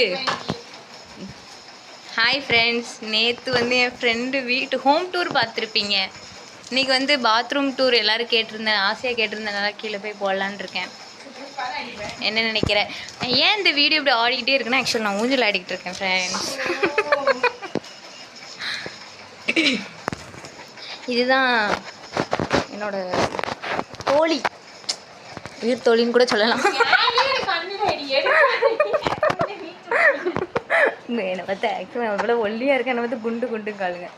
சொல்லு. Hi friends, நேற்று வந்து என் ஃப்ரெண்டு வீட்டு ஹோம் டூர் பார்த்துருப்பீங்க. இன்றைக்கி வந்து பாத்ரூம் டூர் எல்லோரும் கேட்டிருந்தேன், ஆசையாக கேட்டிருந்தேன். கீழே போய் போடலான்னு இருக்கேன். என்ன நினைக்கிறேன்? ஏன் இந்த வீடியோ இப்படி ஆடிக்கிட்டே இருக்குன்னா, ஆக்சுவலி நான் ஊஞ்சல் ஆடிக்கிட்டு இருக்கேன் ஃப்ரெண்ட்ஸ். இதுதான் என்னோட தோழி, உயிர் தோழின்னு கூட சொல்லலாம். என்னை பார்த்து ஆக்சுவலாக அவ்வளோ ஒல்லியாக இருக்கேன், என்னை பார்த்து குண்டு குண்டு காலுங்க.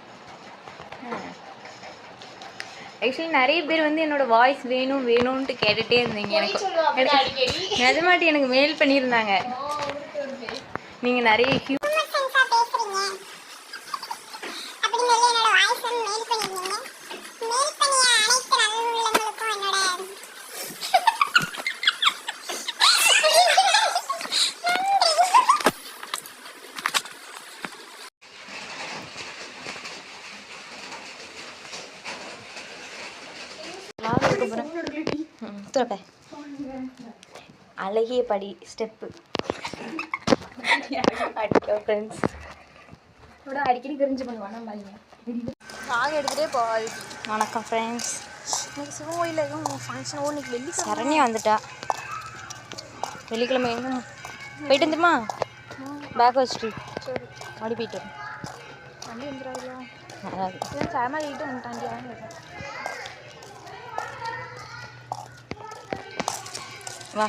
ஆக்சுவலி நிறைய பேர் வந்து என்னோட வாய்ஸ் வேணும் வேணும்ன்ட்டு கேட்டுகிட்டே இருந்தீங்க. எனக்கு நிஜமாட்டி எனக்கு மெயில் பண்ணியிருந்தாங்க. நீங்கள் நிறைய அழகிய படி ஸ்டெப்பு அடிக்கடி தெரிஞ்சு பண்ணுவாங்க. சாக எடுத்துகிட்டே போகாது. வணக்கம் ஃப்ரெண்ட்ஸ். இன்னைக்கு சிவகோயிலில் எதுவும் ஃபங்க்ஷனோ? இன்னைக்கு வெள்ளிக்கிழமை. சரண்யா வந்துட்டா. வெள்ளிக்கிழமை எங்க போயிட்டு வந்துமா? பேக் வச்சுட்டு சரி மாடி போயிட்டு வண்டி வந்துடாதுல. வராது. இதான் சாமா கிட்ட வந்துட்டாண்டியான்னு கேட்டேன். வா.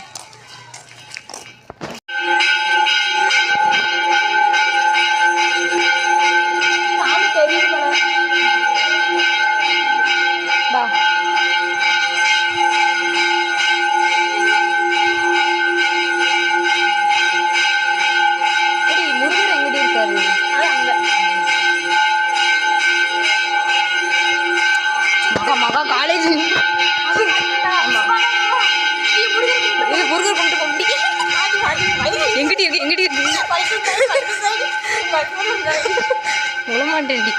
சாமி தெரியுது போல. வா. சரி, முருகர் எங்கிட்ட இருக்காரு? அது அங்கே மகா காலேஜ். முருகர் கொண்டு கொண்டு எங்கிட்ட இருக்கு, எங்கிட்ட இருக்கு. விழமாட்டேன்டி.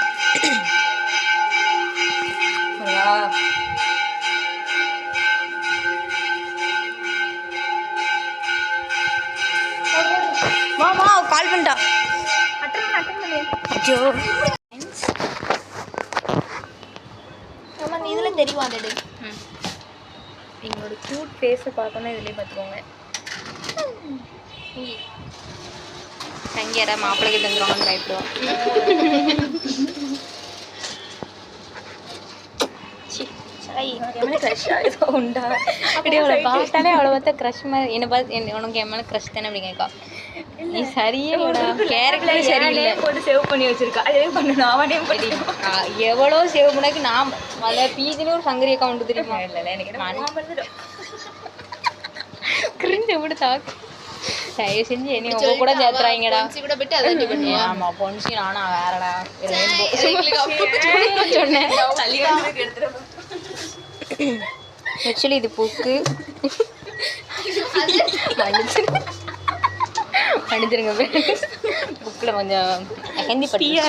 மாமா கால் பண்ணிட்டா. ஐயோ, இதில் தெரியும். அது எங்களோட க்யூட் ஃபேஸை பார்க்கணும். இதுலேயே பார்த்துக்கோங்க. தங்கியாரா மாப்பிள்ளைக்கு தந்துடுவாங்கன்னு பயப்படுவோம். உண்டா அப்படி அவளை பார்த்தாலே அவளை பார்த்தா க்ரஷ் மாதிரி. என்னை பார்த்து உனக்கு என் மேலே க்ரஷ் தானே அப்படி கேட்கா. நீ சரியே கேரக்டர் சரியில்லை. போட்டு சேவ் பண்ணி வச்சிருக்கா. அதே பண்ணணும். அவனே பண்ணி எவ்வளோ சேவ் பண்ணாக்கு நான் அதில் பீஜின்னு ஒரு சங்கரி அக்கௌண்ட் தெரியுமா? இல்லை எனக்கு கிரிஞ்ச விட தாக்கு. தயவு செஞ்சு என்ன உங்க கூட சேர்த்துறாங்கடா. ஆமா பொன்சி நானா வேறடா சொன்னேன். ஆக்சுவலி இது புக்கு மன்னிச்சிருங்க. புக்கில் கொஞ்சம் ஹிந்தி படிச்சு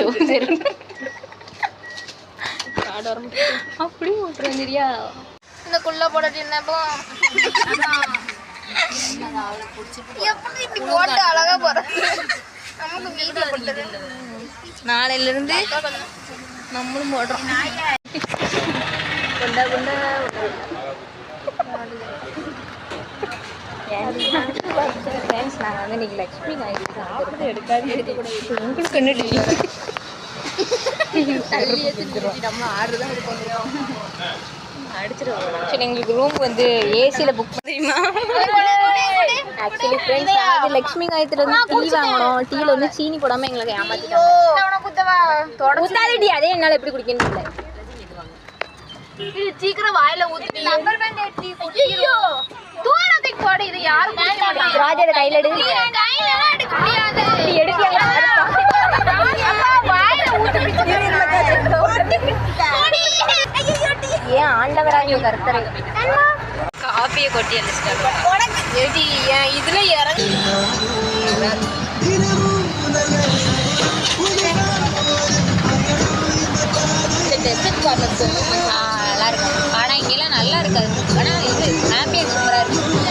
அப்படியே விட்டுருவோம். சரியா இந்த குள்ள போட்டு என்னப்போ எப்படி போட்டு அழகா போறேன். நமக்கு வீடியோ போட்டது நாளையிலிருந்து நம்மளும் போடுறோம். கொண்டா கொண்டா ஃப்ரெண்ட்ஸ், நாங்கள் வந்து இன்னைக்கு லக்ஷ்மி காய்கறி எடுக்காது உங்களுக்கு நம்ம ஆர்டர் தான் எடுக்க வந்துடும். ஆக்சுவலி எங்களுக்கு ரூம் வந்து ஏசியில் புக் தெரியுமா? ஆக்சுவலி ஃப்ரெண்ட்ஸ், அது லக்ஷ்மி காயத்தில் வந்து டீ வாங்கணும். டீயில் வந்து சீனி போடாமல் எங்களுக்கு ஏமாற்றிட்டாங்க. ஊத்தாதே, அதே என்னால் எப்படி குடிக்கணும் இல்லை. சீக்கிரம் வாயில ஊத்தி நம்பர் பேண்ட் எடுத்து ஐயோ தூரத்துக்கு போடு. இது யாரும் ராஜா கையில எடு. கையில எல்லாம் எடுக்க முடியாது. நீ எடுக்கியா? வாயில ஊத்தி ஏன் ஆண்டவராகிய கர்த்தரை காப்பியை கொட்டி அடிச்சிட்டாங்க. இதுல இறங்கி டெசர்ட் கார்னர் நல்லா இருக்கும். ஆனால் இங்கெல்லாம் நல்லா இருக்காது. ஆனால் இது ஆம்பியன்ஸ் சூப்பராக இருக்கும்.